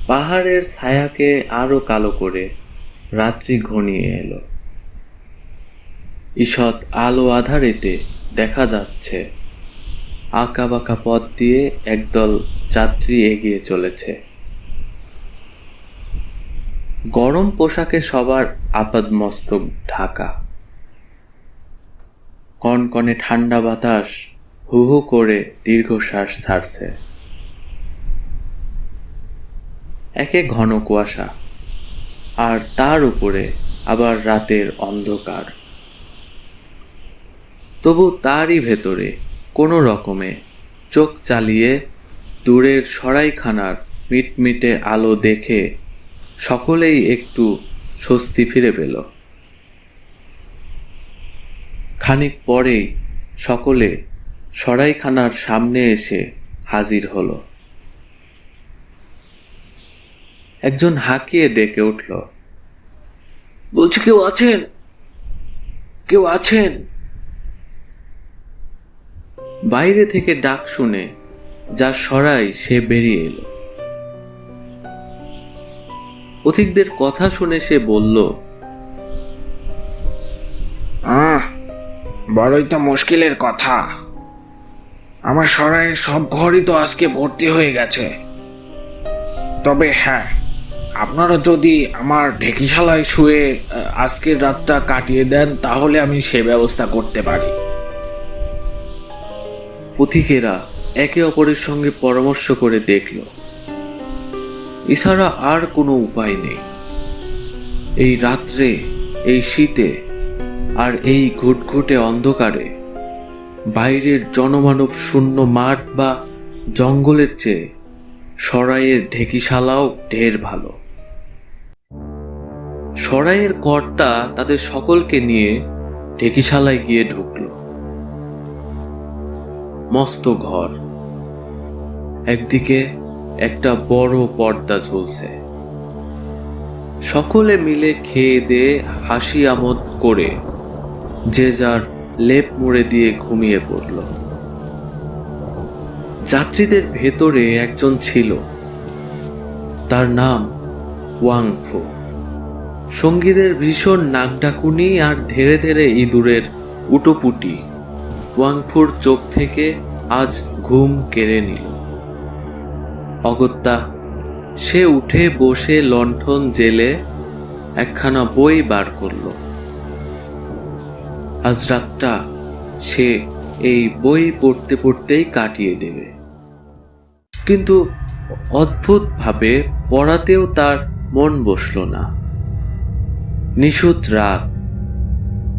পাহাড়ের ছায়াকে আরো কালো করে রাত্রি ঘনিয়ে এলো। ঈষৎ আলো আঁধারেতে দেখা যাচ্ছে আঁকাবাঁকা পথ দিয়ে একদল যাত্রী এগিয়ে চলেছে। গরম পোশাকে সবার আপাদমস্তক ঢাকা। কনকনে ঠান্ডা বাতাস হু হু করে দীর্ঘশ্বাস ছাড়ছে। একে ঘন কুয়াশা, আর তার উপরে আবার রাতের অন্ধকার। তবু তারই ভেতরে কোনো রকমে চোখ চালিয়ে দূরের সরাইখানার মিটমিটে আলো দেখে সকলেই একটু স্বস্তি ফিরে পেল। খানিক পরেই সকলে সরাইখানার সামনে এসে হাজির হলো। একজন হাঁকিয়ে ডেকে উঠল, বলছি কেউ আছেন? কেউ আছেন? বাইরে থেকে ডাক শুনে যার সরাই সে বেরিয়ে এলো। পথিকদের কথা শুনে সে বলল, বড়ই তো মুশকিলের কথা। আমার সরাইয়ের সব ঘরই তো আজকে ভর্তি হয়ে গেছে। তবে হ্যাঁ, আপনারা যদি আমার ঢেকিশালায় শুয়ে আজকের রাতটা কাটিয়ে দেন তাহলে আমি সে ব্যবস্থা করতে পারি। পথিকেরা একে অপরের সঙ্গে পরামর্শ করে দেখল, এছাড়া আর কোনো উপায় নেই। এই রাত্রে, এই শীতে আর এই ঘুটঘুটে অন্ধকারে বাইরের জনমানব শূন্য মাঠ বা জঙ্গলের চেয়ে সরাইয়ের ঢেকিশালাও ঢের ভালো। সরাইয়ের কর্তা তাদের সকলকে নিয়ে ঢেকিশালায় গিয়ে ঢুকল। মস্ত ঘর, একদিকে একটা বড় পর্দা ঝুলছে। সকলে মিলে খেয়ে দিয়ে হাসি আমোদ করে যে যার লেপ মুড়ে দিয়ে ঘুমিয়ে পড়ল। যাত্রীদের ভেতরে একজন ছিল, তার নাম ওয়াংফু। সঙ্গীদের ভীষণ নাকডাকুনি আর ধীরে ধীরে ইঁদুরের উটোপুটি ওয়াংফুর চোখ থেকে আজ ঘুম কেড়ে নিল। অগত্যা সে উঠে বসে লণ্ঠন জেলে একখানা বই বার করল। আজ রাতটা সে এই বই পড়তে পড়তেই কাটিয়ে দেবে। কিন্তু অদ্ভুতভাবে পড়াতেও তার মন বসল না। নিশুত রাত,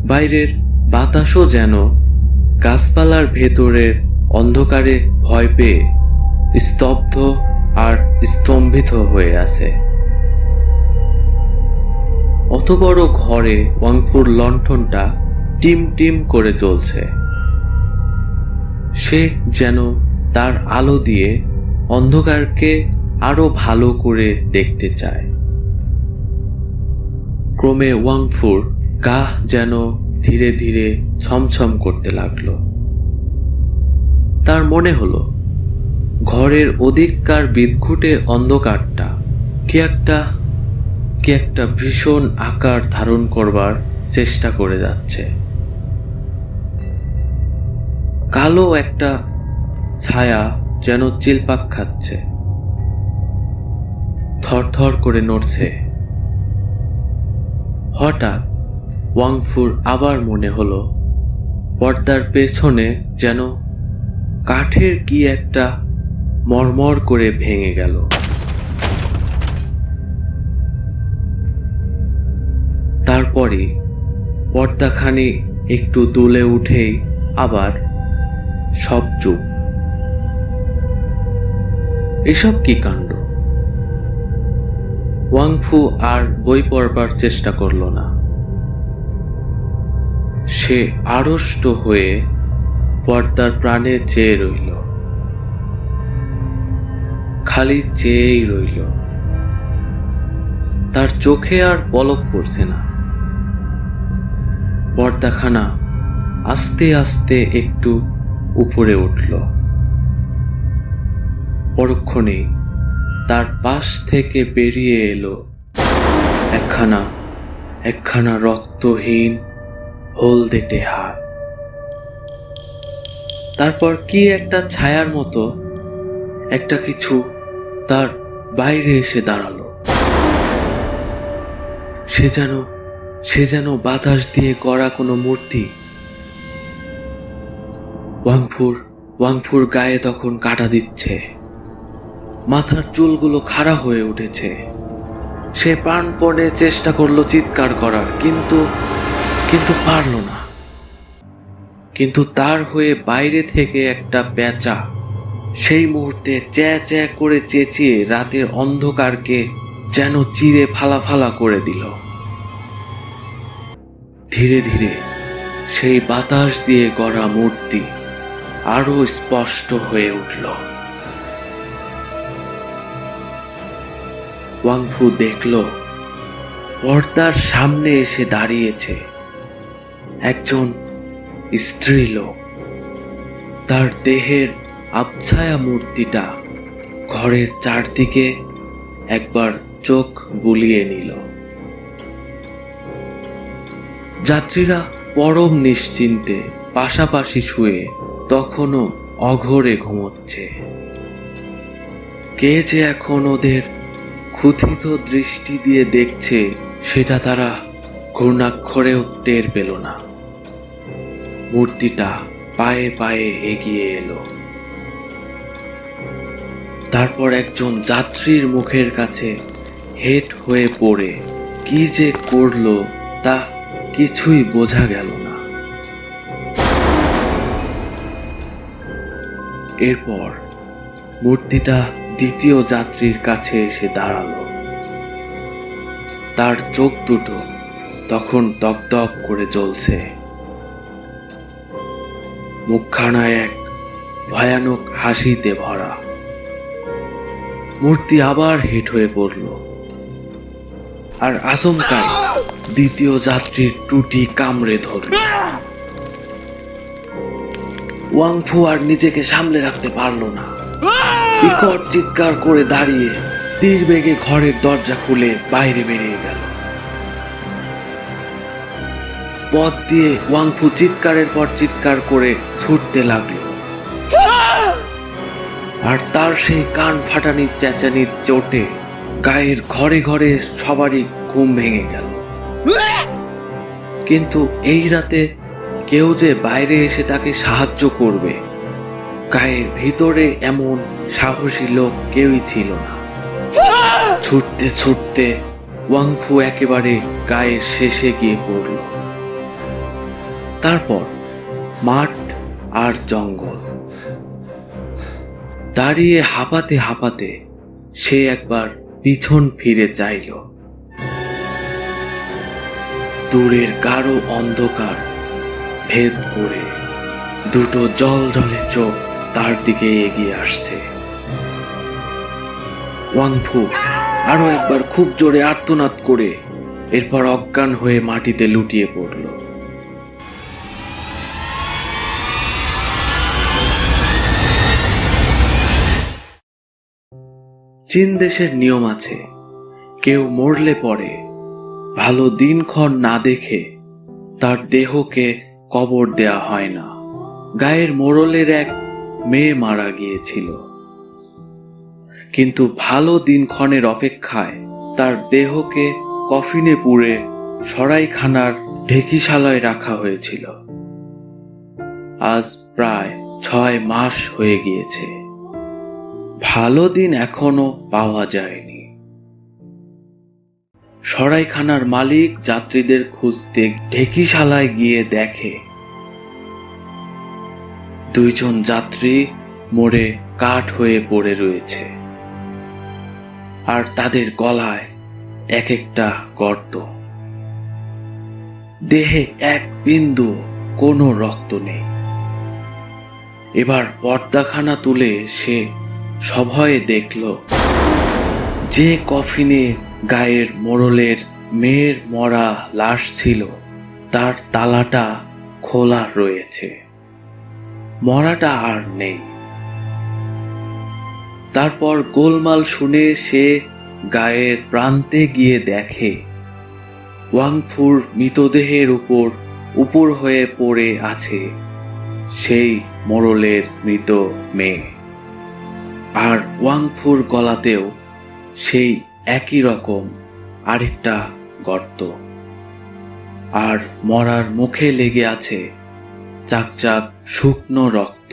বাইরের বাতাসও যেন গাছপালার ভেতরের অন্ধকারে ভয় পেয়ে স্তব্ধ আর স্তম্ভিত হয়ে আছে। অত বড় ঘরে ওয়াংফুর লণ্ঠনটা টিম টিম করে জ্বলছে। সে যেন তার আলো দিয়ে অন্ধকারকে আরো ভালো করে দেখতে চায়। ক্রমে ওয়াংফুর গা যেন ধীরে ধীরে ছমছম করতে লাগলো। তার মনে হলো ঘরের অধিককার বিদঘুটে অন্ধকারটা কি একটা ভীষণ আকার ধারণ করবার চেষ্টা করে যাচ্ছে। কালো একটা ছায়া যেন চিলপাক খাচ্ছে, থরথর করে নড়ছে। হঠাৎ ওয়াংফুর আবার মনে হলো পর্দার পেছনে যেন কাঠের কি একটা মরমর করে ভেঙে গেল। তারপরে পর্দাখানি একটু দুলে উঠেই আবার সব চুপ। এসব কি কাণ্ড! ওয়াংফু আর বই পড়বার চেষ্টা করল না। সে আড়ষ্ট হয়ে পর্দার প্রাণে চেয়ে রইল, খালি চেয়েই রইল। তার চোখে আর পলক পড়ছে না। পর্দাখানা আস্তে আস্তে একটু উপরে উঠল। পরক্ষণেই তার পাশ থেকে বেরিয়ে এলো একখানা একখানা রক্তহীন হলদেটে হাত। তারপর কি একটা ছায়ার মতো একটা কিছু তার বাইরে এসে দাঁড়ালো। সে যেন বাতাস দিয়ে গড়া কোনো মূর্তি। ওয়াংফুর গায়ে তখন কাটা দিচ্ছে, মাথার চুলগুলো খাড়া হয়ে উঠেছে। সে প্রাণপণে চেষ্টা করলো চিৎকার করার, কিন্তু পারল না। কিন্তু তার হয়ে বাইরে থেকে একটা পেঁচা সেই মুহূর্তে চ্যাঁ চ্যাঁ করে চেঁচিয়ে রাতের অন্ধকারকে যেন চিরে ফালা করে দিল। ধীরে ধীরে সেই বাতাস দিয়ে গড়া মূর্তি আরো স্পষ্ট হয়ে উঠল। ওয়াংফু দেখল পর্দার সামনে এসে দাঁড়িয়েছে একজন স্ত্রীলোক। তার দেহের আবছায়া মূর্তিটা ঘরের চারদিকে একবার চোখ বুলিয়ে নিল। যাত্রীরা পরম নিশ্চিন্তে পাশাপাশি শুয়ে তখনও অঘোরে ঘুমোচ্ছে। কে যে এখন ওদের ক্ষুধিত দৃষ্টি দিয়ে দেখছে সেটা তারা ঘূর্ণাক্ষরেও টের পেল না। মূর্তিটা পায়ে পায়ে এগিয়ে এলো। তারপর একজন যাত্রীর মুখের কাছে হেট হয়ে পড়ে কি যে করলো তা কিছুই বোঝা গেল না। এরপর মূর্তিটা দ্বিতীয় যাত্রীর কাছে এসে দাঁড়ালো। তার চোখ দুটো তখন দগদগ করে জ্বলছে, মুখখানা এক ভয়ানক হাসিতে ভরা। মূর্তি আবার হেট হয়ে পড়ল, আর আচমকাই দ্বিতীয় যাত্রীর টুটি কামড়ে ধরল। ওয়াংফু আর নিজেকে সামলে রাখতে পারল না, বিকট চিৎকার করে দাঁড়িয়ে তীর বেগে ঘরের দরজা খুলে বাইরে বেরিয়ে গেল। পথ দিয়ে ওয়াংফু চিৎকারের পর চিৎকার করে ছুটতে লাগলো, আর তার সেই কান ফাটানির চেঁচানির চোটে গায়ের ঘরে ঘরে সবারই ঘুম ভেঙে গেল। কিন্তু এই রাতে কেউ যে বাইরে এসে তাকে সাহায্য করবে, গায়ের ভিতরে এমন সাহসী লোক কেউই ছিল না। ছুটতে ছুটতে ওয়াংফু একেবারে গায়ের শেষে গিয়ে পড়ল। তারপর মাঠ আর জঙ্গল। দাঁড়িয়ে হাঁপাতে হাঁপাতে সে একবার পিছন ফিরে চাইল। দূরের গাঢ় অন্ধকার ভেদ করে দুটো জলজলে চোখ তার দিকে এগিয়ে আসছে। ওয়াংফু আরো একবার খুব জোরে আর্তনাদ করে এরপর অজ্ঞান হয়ে মাটিতে লুটিয়ে পড়ল। চীন দেশের নিয়ম আছে, কেউ মরলে পরে ভালো দিনক্ষণ না দেখে তার দেহকে কবর দেয়া হয় না। গায়ের মোড়লের এক মেয়ে মারা গিয়েছিল, কিন্তু ভালো দিনক্ষণের অপেক্ষায় তার দেহকে কফিনে পুরে সরাইখানার ঢেকিশালায় রাখা হয়েছিল। আজ প্রায় 6 মাস হয়ে গিয়েছে, ভালো দিন এখনো পাওয়া যায়নি। সরাইখানার মালিক যাত্রীদের খুঁজতে ঢেকিশালায় গিয়ে দেখে 2 জন যাত্রী মরে কাঠ হয়ে পড়ে রয়েছে, আর তাদের গলায় এক একটা গর্ত। দেহে এক বিন্দু কোনো রক্ত নেই। এবার পর্দাখানা তুলে সে সভয়ে দেখল যে কফিনে গায়ের মোড়লের মেয়ের মরা লাশ ছিল তার তালাটা খোলা রয়েছে, মরাটা আর নেই। তারপর গোলমাল শুনে সে গায়ের প্রান্তে গিয়ে দেখে ওয়াংফুর মৃতদেহের উপর হয়ে পড়ে আছে সেই মোড়লের মৃত মেয়ে। আর ওয়াংফুর গলাতেও সেই একই রকম আরেকটা গর্ত, আর মরার মুখে লেগে আছে চাকচাক শুকনো রক্ত।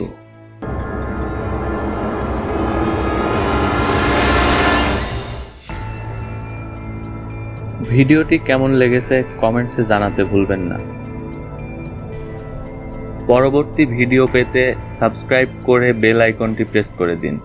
ভিডিওটি কেমন লেগেছে কমেন্টসে জানাতে ভুলবেন না। পরবর্তী ভিডিও পেতে সাবস্ক্রাইব করে বেল আইকনটি প্রেস করে দিন।